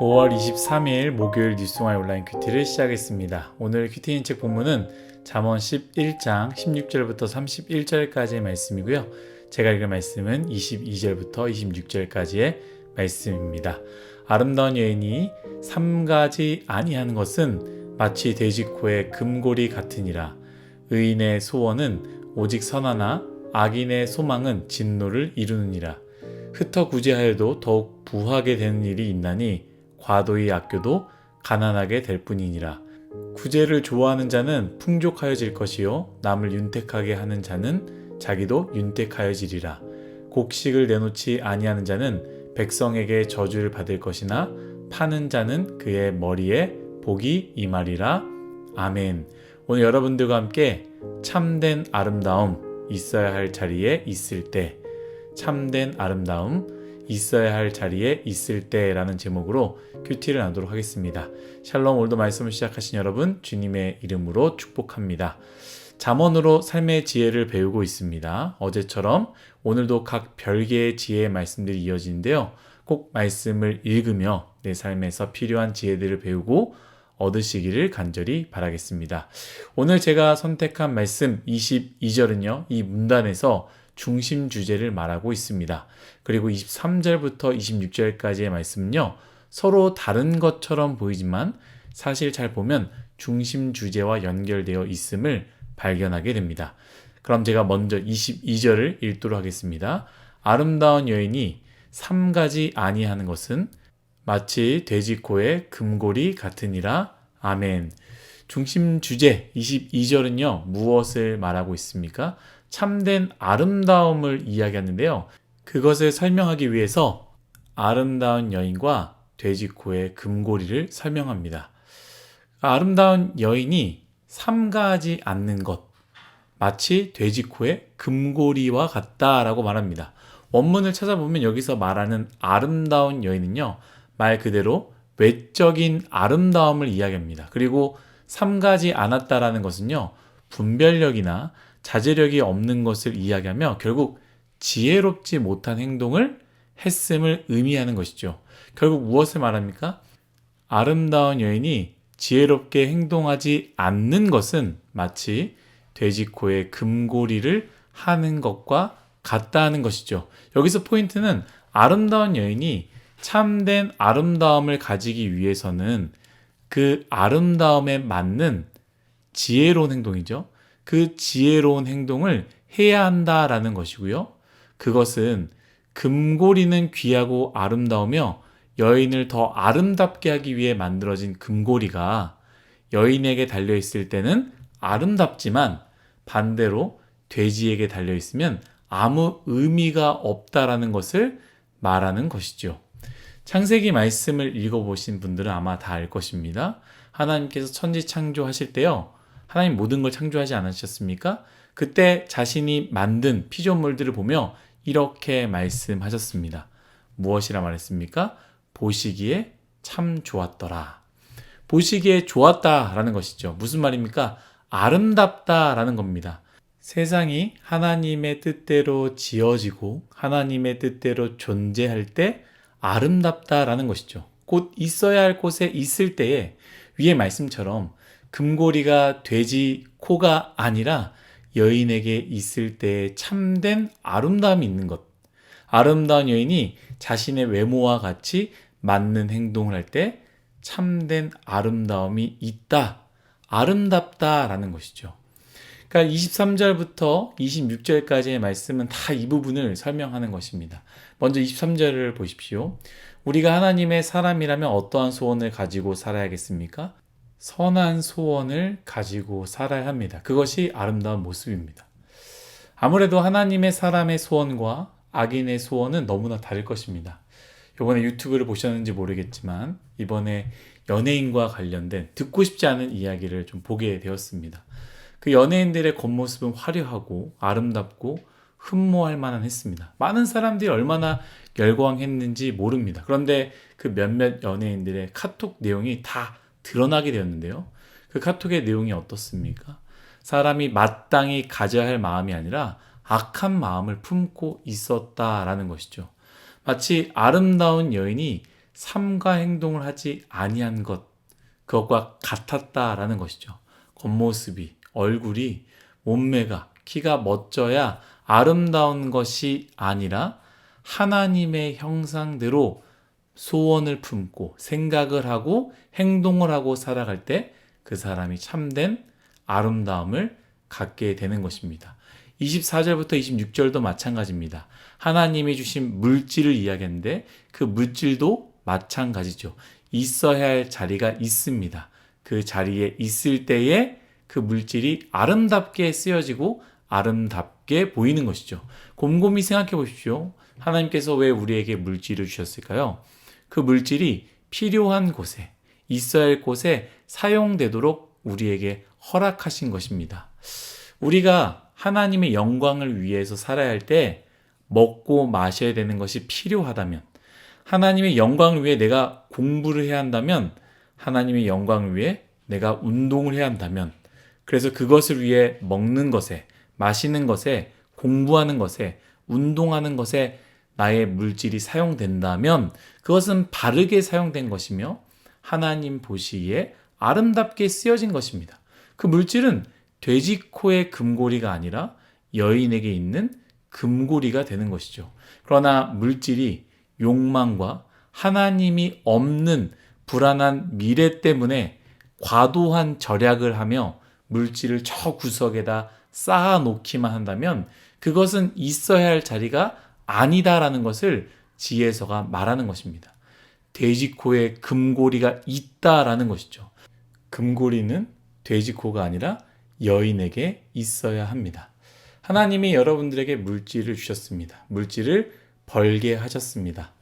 5월 23일 목요일 뉴스와의 온라인 큐티를 시작했습니다. 오늘 큐티인 책 본문은 잠언 11장 16절부터 31절까지의 말씀이고요. 제가 읽을 말씀은 22절부터 26절까지의 말씀입니다. 아름다운 여인이 삼가지 아니하는 것은 마치 돼지코의 금고리 같으니라. 의인의 소원은 오직 선하나 악인의 소망은 진노를 이루느니라. 흩어 구제하여도 더욱 부하게 되는 일이 있나니 과도히 아껴도 가난하게 될 뿐이니라. 구제를 좋아하는 자는 풍족하여질 것이요 남을 윤택하게 하는 자는 자기도 윤택하여지리라. 곡식을 내놓지 아니하는 자는 백성에게 저주를 받을 것이나 파는 자는 그의 머리에 복이 임하리라. 아멘. 오늘 여러분들과 함께 참된 아름다움 있어야 할 자리에 있을 때, 참된 아름다움 있어야 할 자리에 있을 때라는 제목으로 큐티를 나누도록 하겠습니다. 샬롬. 오늘도 말씀을 시작하신 여러분 주님의 이름으로 축복합니다. 잠언으로 삶의 지혜를 배우고 있습니다. 어제처럼 오늘도 각 별개의 지혜의 말씀들이 이어지는데요. 꼭 말씀을 읽으며 내 삶에서 필요한 지혜들을 배우고 얻으시기를 간절히 바라겠습니다. 오늘 제가 선택한 말씀 22절은요. 이 문단에서 중심 주제를 말하고 있습니다. 그리고 23절부터 26절까지의 말씀은요. 서로 다른 것처럼 보이지만 사실 잘 보면 중심 주제와 연결되어 있음을 발견하게 됩니다. 그럼 제가 먼저 22절을 읽도록 하겠습니다. 아름다운 여인이 삼가지 아니하는 것은 마치 돼지코의 금고리 같으니라. 아멘. 중심 주제 22절은요. 무엇을 말하고 있습니까? 참된 아름다움을 이야기하는데요. 그것을 설명하기 위해서 아름다운 여인과 돼지코의 금고리를 설명합니다. 아름다운 여인이 삼가하지 않는 것, 마치 돼지코의 금고리와 같다라고 말합니다. 원문을 찾아보면 여기서 말하는 아름다운 여인은요, 말 그대로 외적인 아름다움을 이야기합니다. 그리고 삼가지 않았다라는 것은요, 분별력이나 자제력이 없는 것을 이야기하며 결국 지혜롭지 못한 행동을 했음을 의미하는 것이죠. 결국 무엇을 말합니까? 아름다운 여인이 지혜롭게 행동하지 않는 것은 마치 돼지코의 금고리를 하는 것과 같다는 것이죠. 여기서 포인트는 아름다운 여인이 참된 아름다움을 가지기 위해서는 그 아름다움에 맞는 지혜로운 행동이죠. 그 지혜로운 행동을 해야 한다라는 것이고요. 그것은 금고리는 귀하고 아름다우며 여인을 더 아름답게 하기 위해 만들어진 금고리가 여인에게 달려있을 때는 아름답지만 반대로 돼지에게 달려있으면 아무 의미가 없다라는 것을 말하는 것이죠. 창세기 말씀을 읽어보신 분들은 아마 다 알 것입니다. 하나님께서 천지 창조하실 때요. 하나님 모든 걸 창조하지 않으셨습니까? 그때 자신이 만든 피조물들을 보며 이렇게 말씀하셨습니다. 무엇이라 말했습니까? 보시기에 참 좋았더라. 보시기에 좋았다라는 것이죠. 무슨 말입니까? 아름답다라는 겁니다. 세상이 하나님의 뜻대로 지어지고 하나님의 뜻대로 존재할 때 아름답다라는 것이죠. 곧 있어야 할 곳에 있을 때에 위의 말씀처럼 금고리가 돼지 코가 아니라 여인에게 있을 때에 참된 아름다움이 있는 것. 아름다운 여인이 자신의 외모와 같이 맞는 행동을 할 때 참된 아름다움이 있다. 아름답다라는 것이죠. 그러니까 23절부터 26절까지의 말씀은 다 이 부분을 설명하는 것입니다. 먼저 23절을 보십시오. 우리가 하나님의 사람이라면 어떠한 소원을 가지고 살아야겠습니까? 선한 소원을 가지고 살아야 합니다. 그것이 아름다운 모습입니다. 아무래도 하나님의 사람의 소원과 악인의 소원은 너무나 다를 것입니다. 이번에 유튜브를 보셨는지 모르겠지만 이번에 연예인과 관련된 듣고 싶지 않은 이야기를 좀 보게 되었습니다. 그 연예인들의 겉모습은 화려하고 아름답고 흠모할 만한 했습니다. 많은 사람들이 얼마나 열광했는지 모릅니다. 그런데 그 몇몇 연예인들의 카톡 내용이 다 드러나게 되었는데요. 그 카톡의 내용이 어떻습니까? 사람이 마땅히 가져야 할 마음이 아니라 악한 마음을 품고 있었다라는 것이죠. 마치 아름다운 여인이 삼가 행동을 하지 아니한 것, 그것과 같았다라는 것이죠. 겉모습이, 얼굴이, 몸매가, 키가 멋져야 아름다운 것이 아니라 하나님의 형상대로 소원을 품고 생각을 하고 행동을 하고 살아갈 때 그 사람이 참된 아름다움을 갖게 되는 것입니다. 24절부터 26절도 마찬가지입니다. 하나님이 주신 물질을 이야기했는데 그 물질도 마찬가지죠. 있어야 할 자리가 있습니다. 그 자리에 있을 때에 그 물질이 아름답게 쓰여지고 아름답게 보이는 것이죠. 곰곰이 생각해 보십시오. 하나님께서 왜 우리에게 물질을 주셨을까요? 그 물질이 필요한 곳에, 있어야 할 곳에 사용되도록 우리에게 허락하신 것입니다. 우리가 하나님의 영광을 위해서 살아야 할 때 먹고 마셔야 되는 것이 필요하다면, 하나님의 영광을 위해 내가 공부를 해야 한다면, 하나님의 영광을 위해 내가 운동을 해야 한다면, 그래서 그것을 위해 먹는 것에, 마시는 것에, 공부하는 것에, 운동하는 것에 나의 물질이 사용된다면 그것은 바르게 사용된 것이며 하나님 보시기에 아름답게 쓰여진 것입니다. 그 물질은 돼지코의 금고리가 아니라 여인에게 있는 금고리가 되는 것이죠. 그러나 물질이 욕망과 하나님이 없는 불안한 미래 때문에 과도한 절약을 하며 물질을 저 구석에다 쌓아놓기만 한다면 그것은 있어야 할 자리가 아니다라는 것을 지혜서가 말하는 것입니다. 돼지코에 금고리가 있다라는 것이죠. 금고리는 돼지코가 아니라 여인에게 있어야 합니다. 하나님이 여러분들에게 물질을 주셨습니다. 물질을 벌게 하셨습니다.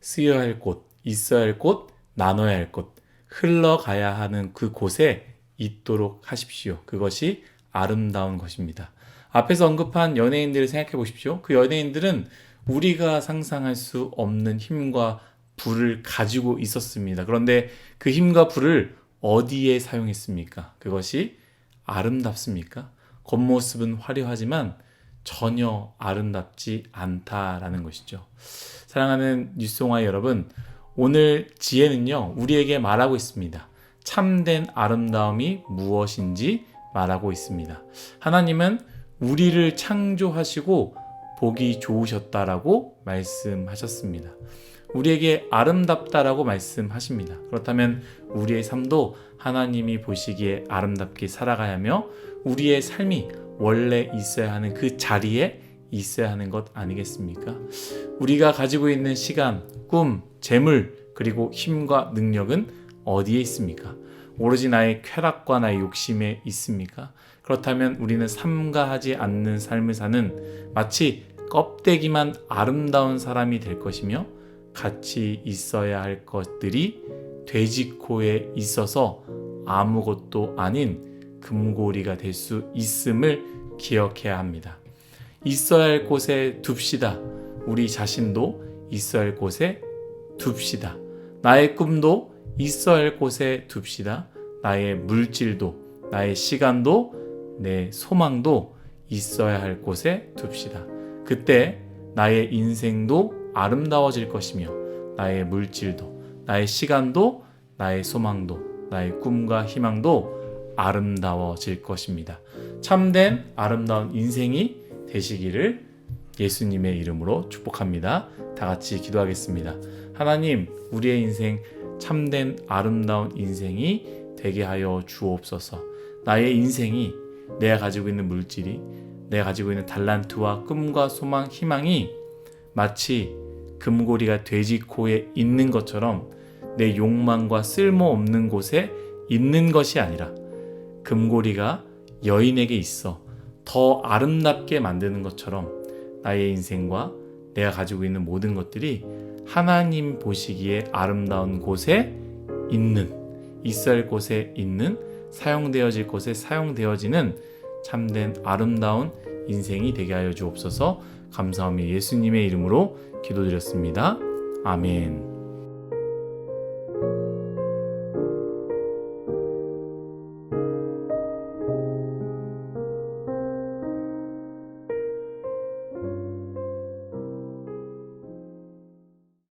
쓰여야 할 곳, 있어야 할 곳, 나눠야 할 곳, 흘러가야 하는 그 곳에 있도록 하십시오. 그것이 아름다운 것입니다. 앞에서 언급한 연예인들을 생각해 보십시오. 그 연예인들은 우리가 상상할 수 없는 힘과 부를 가지고 있었습니다. 그런데 그 힘과 부를 어디에 사용했습니까? 그것이 아름답습니까? 겉모습은 화려하지만 전혀 아름답지 않다라는 것이죠. 사랑하는 뉴스공화 여러분, 오늘 지혜는요, 우리에게 말하고 있습니다. 참된 아름다움이 무엇인지 말하고 있습니다. 하나님은 우리를 창조하시고 보기 좋으셨다라고 말씀하셨습니다. 우리에게 아름답다라고 말씀하십니다. 그렇다면 우리의 삶도 하나님이 보시기에 아름답게 살아가야 하며 우리의 삶이 원래 있어야 하는 그 자리에 있어야 하는 것 아니겠습니까? 우리가 가지고 있는 시간, 꿈, 재물, 그리고 힘과 능력은 어디에 있습니까? 오로지 나의 쾌락과 나의 욕심에 있습니까? 그렇다면 우리는 삼가하지 않는 삶을 사는 마치 껍데기만 아름다운 사람이 될 것이며 같이 있어야 할 것들이 돼지코에 있어서 아무것도 아닌 금고리가 될 수 있음을 기억해야 합니다. 있어야 할 곳에 둡시다. 우리 자신도 있어야 할 곳에 둡시다. 나의 꿈도 있어야 할 곳에 둡시다. 나의 물질도, 나의 시간도, 내 소망도 있어야 할 곳에 둡시다. 그때 나의 인생도 아름다워질 것이며 나의 물질도, 나의 시간도, 나의 소망도, 나의 꿈과 희망도 아름다워질 것입니다. 참된 아름다운 인생이 되시기를 예수님의 이름으로 축복합니다. 다 같이 기도하겠습니다. 하나님, 우리의 인생 참된 아름다운 인생이 되게 하여 주옵소서. 나의 인생이, 내가 가지고 있는 물질이, 내가 가지고 있는 달란트와 꿈과 소망, 희망이 마치 금고리가 돼지코에 있는 것처럼 내 욕망과 쓸모없는 곳에 있는 것이 아니라 금고리가 여인에게 있어 더 아름답게 만드는 것처럼 나의 인생과 내가 가지고 있는 모든 것들이 하나님 보시기에 아름다운 곳에 있는, 있어야 할 곳에 있는, 사용되어질 곳에 사용되어지는 참된 아름다운 인생이 되게 하여 주옵소서. 감사하며 예수님의 이름으로 기도드렸습니다. 아멘.